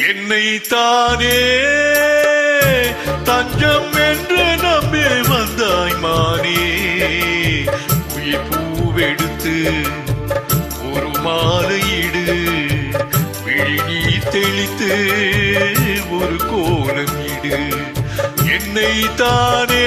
என்னை தானே தஞ்சம் என்று நம்பி வந்தாய் மானே. உயிர் பூவெடுத்து ஒரு மாலையிடு, விழி நீர் தெளித்து ஒரு கோலம் இடு. என்னை தானே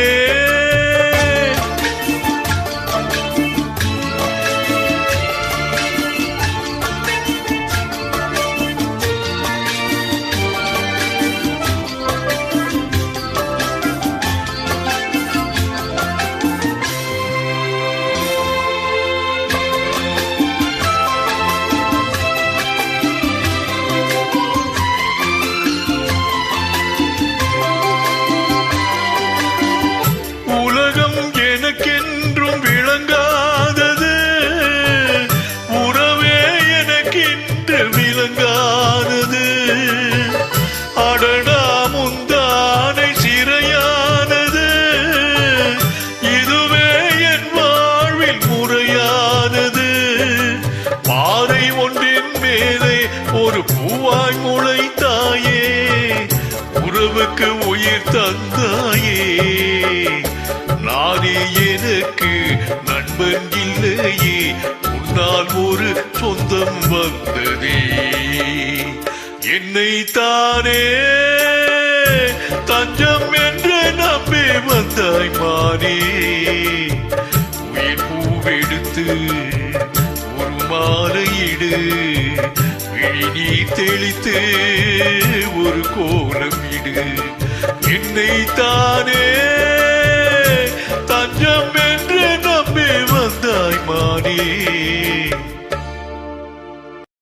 எனக்கென்றும் விளங்காதது, உறவே எனக்கென்று விளங்காதது. அடடா முந்தானை சிறையானது, இதுவே என் வாழ்வில் முறையானது. பாறை ஒன்றின் மேலே ஒரு பூவாய் முளைத்தாயே, உறவுக்கு உயிர் தந்தாயே. நானே எனக்கு நண்பன் இல்லையே, உன்னால் ஒரு சொந்தம் வந்ததே. என்னை தானே தஞ்சம் என்று நம்பி வந்தாய் மானே. உயிர் பூவெடுத்து ஒரு மாலையிடு, விழி நீர் தெளித்து ஒரு கோலம் இடு. என்னை தானே தஞ்சம் என்று நம்பி வந்தாய் மானே.